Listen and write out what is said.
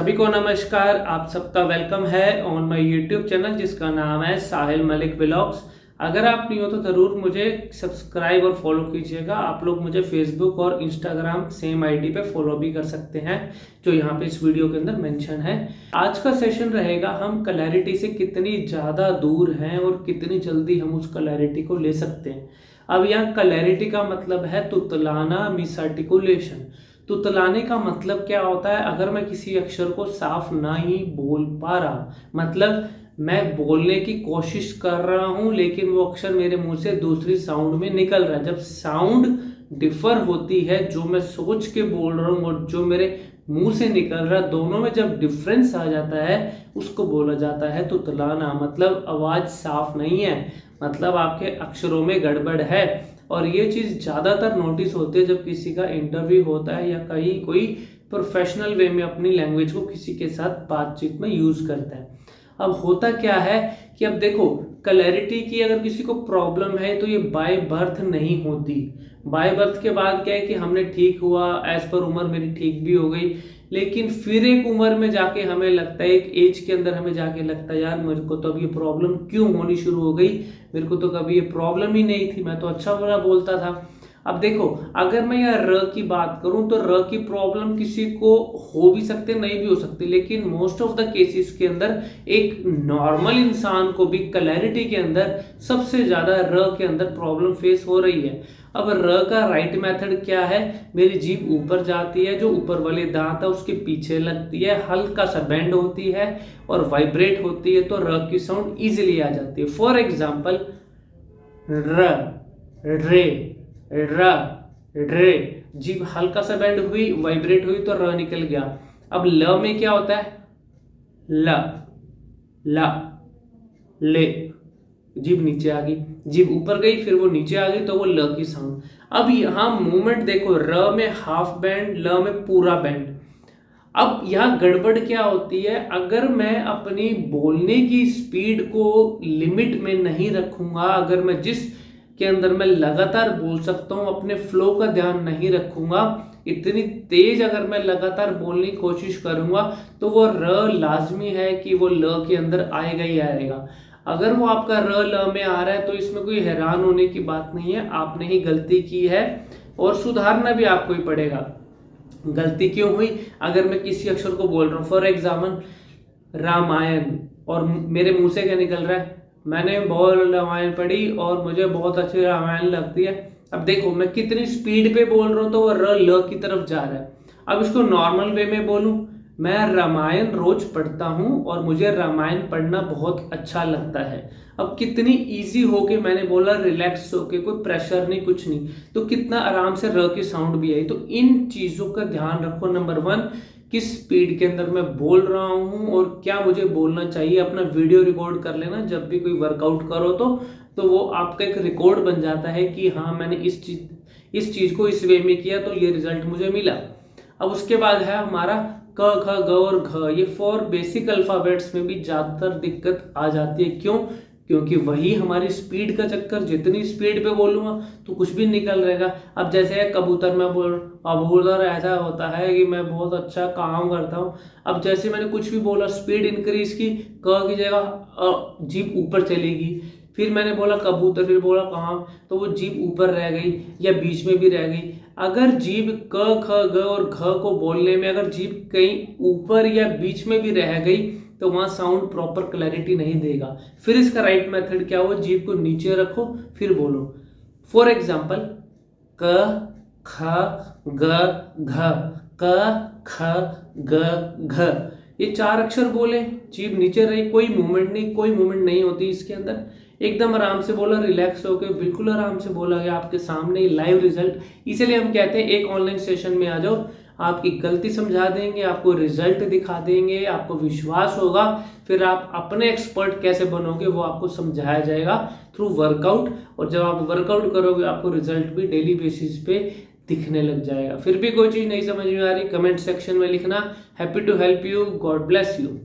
सभी को नमस्कार। आप सबका वेलकम है ऑन माय यूट्यूब चैनल जिसका नाम है साहिल मलिक व्लॉग्स। अगर आप नहीं हो तो ज़रूर मुझे सब्सक्राइब और फॉलो कीजिएगा। आप लोग मुझे फेसबुक और इंस्टाग्राम सेम आईडी पे फॉलो भी कर सकते हैं जो यहाँ पे इस वीडियो के अंदर मेंशन है। आज का सेशन रहेगा हम क्लैरिटी से कितनी ज़्यादा दूर हैं और कितनी जल्दी हम उस क्लैरिटी को ले सकते हैं। अब यहाँ क्लैरिटी का मतलब है तुतलाना, मिसआर्टिकुलेशन। तुतलाने का मतलब क्या होता है? अगर मैं किसी अक्षर को साफ ना ही बोल पा रहा, मतलब मैं बोलने की कोशिश कर रहा हूं लेकिन वो अक्षर मेरे मुंह से दूसरी साउंड में निकल रहा है। जब साउंड डिफर होती है, जो मैं सोच के बोल रहा हूँ और जो मेरे मुंह से निकल रहा है, दोनों में जब डिफरेंस आ जाता है उसको बोला जाता है तुतलाना। मतलब आवाज साफ नहीं है, मतलब आपके अक्षरों में गड़बड़ है। और ये चीज़ ज़्यादातर नोटिस होती है जब किसी का इंटरव्यू होता है या कहीं कोई प्रोफेशनल वे में अपनी लैंग्वेज को किसी के साथ बातचीत में यूज़ करता है। अब होता क्या है कि अब देखो, क्लैरिटी की अगर किसी को प्रॉब्लम है तो ये बाय बर्थ नहीं होती। बाय बर्थ के बाद क्या है कि हमने ठीक हुआ, एज पर उम्र मेरी ठीक भी हो गई, लेकिन फिर एक उम्र में जाके हमें लगता है, एक एज के अंदर हमें जाके लगता है यार मेरे को तो अब ये प्रॉब्लम क्यों होनी शुरू हो गई, मेरे को तो कभी ये प्रॉब्लम ही नहीं थी, मैं तो अच्छा बुरा बोलता था। अब देखो, अगर मैं यहाँ र की बात करूं तो र की प्रॉब्लम किसी को हो भी सकते, नहीं भी हो सकती, लेकिन मोस्ट ऑफ द केसेस के अंदर एक नॉर्मल इंसान को भी क्लैरिटी के अंदर सबसे ज्यादा र के अंदर प्रॉब्लम फेस हो रही है। अब र का राइट मेथड क्या है? मेरी जीभ ऊपर जाती है, जो ऊपर वाले दांत है उसके पीछे लगती है, हल्का सा बेंड होती है और वाइब्रेट होती है, तो र की साउंड इजीली आ जाती है। फॉर एग्जाम्पल, र, रे, र, रे, जीभ हल्का सा बेंड हुई, वाइब्रेट हुई तो र निकल गया। अब ल में क्या होता है? ल, ला, ले, जीभ नीचे आ गई, जीभ ऊपर गई फिर वो नीचे आ गई तो वो ल की साउंड। अब यहां मूवमेंट देखो, र में हाफ बैंड, ल में पूरा बैंड। अब यहाँ गड़बड़ क्या होती है? अगर मैं अपनी बोलने की स्पीड को लिमिट में नहीं रखूंगा, अगर मैं जिस के अंदर मैं लगातार बोल सकता हूँ अपने फ्लो का ध्यान नहीं रखूंगा, इतनी तेज अगर मैं लगातार बोलने की कोशिश करूंगा तो वो र लाजमी है कि वो ल के अंदर आएगा ही आएगा। अगर वो आपका र ल में आ रहा है तो इसमें कोई हैरान होने की बात नहीं है, आपने ही गलती की है और सुधारना भी आपको ही पड़ेगा। गलती क्यों हुई? अगर मैं किसी अक्षर को बोल रहा हूँ, फॉर एग्जाम्पल रामायण, और मेरे मुंह से क्या निकल रहा है? मैंने बहुत रामायण पढ़ी और मुझे बहुत अच्छी रामायण लगती है। अब देखो मैं कितनी स्पीड पे बोल रहा हूँ तो वो र ल की तरफ जा रहा है। अब इसको नॉर्मल वे में बोलूं, मैं रामायण रोज पढ़ता हूँ और मुझे रामायण पढ़ना बहुत अच्छा लगता है। अब कितनी इजी हो के मैंने बोला, रिलैक्स होके, कोई प्रेशर नहीं, कुछ नहीं, तो कितना आराम से र की साउंड भी आई। तो इन चीजों का ध्यान रखो। नंबर वन, किस स्पीड के अंदर मैं बोल रहा हूँ और क्या मुझे बोलना चाहिए। अपना वीडियो रिकॉर्ड कर लेना जब भी कोई वर्कआउट करो तो वो आपका एक रिकॉर्ड बन जाता है कि हाँ मैंने इस चीज को इस वे में किया तो ये रिजल्ट मुझे मिला। अब उसके बाद है हमारा क, ख, ग और घ। ये 4 बेसिक अल्फाबेट्स में भी ज्यादातर दिक्कत आ जाती है। क्यों? क्योंकि वही हमारी स्पीड का चक्कर, जितनी स्पीड पे बोलूंगा तो कुछ भी निकल रहेगा। अब जैसे कबूतर में बोल, कबूतर ऐसा होता है कि मैं बहुत अच्छा काम करता हूँ। अब जैसे मैंने कुछ भी बोला, स्पीड इंक्रीज की, क की जगह जीभ ऊपर चलेगी। फिर मैंने बोला कबूतर, फिर बोला कहाँ, तो वो जीभ ऊपर रह गई या बीच में भी रह गई। अगर जीभ क, ख, ग और घ को बोलने में अगर जीभ कहीं ऊपर या बीच में भी रह गई तो वहां साउंड प्रॉपर क्लैरिटी नहीं देगा। फिर इसका राइट मेथड क्या हो? जीभ को नीचे रखो फिर बोलो। फॉर एग्जाम्पल, क, ख, ग, घ, क, ख, ग, घ, ये 4 अक्षर बोले, जीभ नीचे रही, कोई मूवमेंट नहीं, कोई मूवमेंट नहीं होती इसके अंदर। एकदम आराम से बोला, रिलैक्स होकर, बिल्कुल आराम से बोला गया, आपके सामने लाइव रिजल्ट। इसीलिए हम कहते हैं एक ऑनलाइन सेशन में आ जाओ, आपकी गलती समझा देंगे, आपको रिजल्ट दिखा देंगे, आपको विश्वास होगा, फिर आप अपने एक्सपर्ट कैसे बनोगे वो आपको समझाया जाएगा थ्रू वर्कआउट। और जब आप वर्कआउट करोगे आपको रिजल्ट भी डेली बेसिस पे दिखने लग जाएगा। फिर भी कोई चीज़ नहीं समझ में आ रही, कमेंट सेक्शन में लिखना। Happy to help you, God bless you.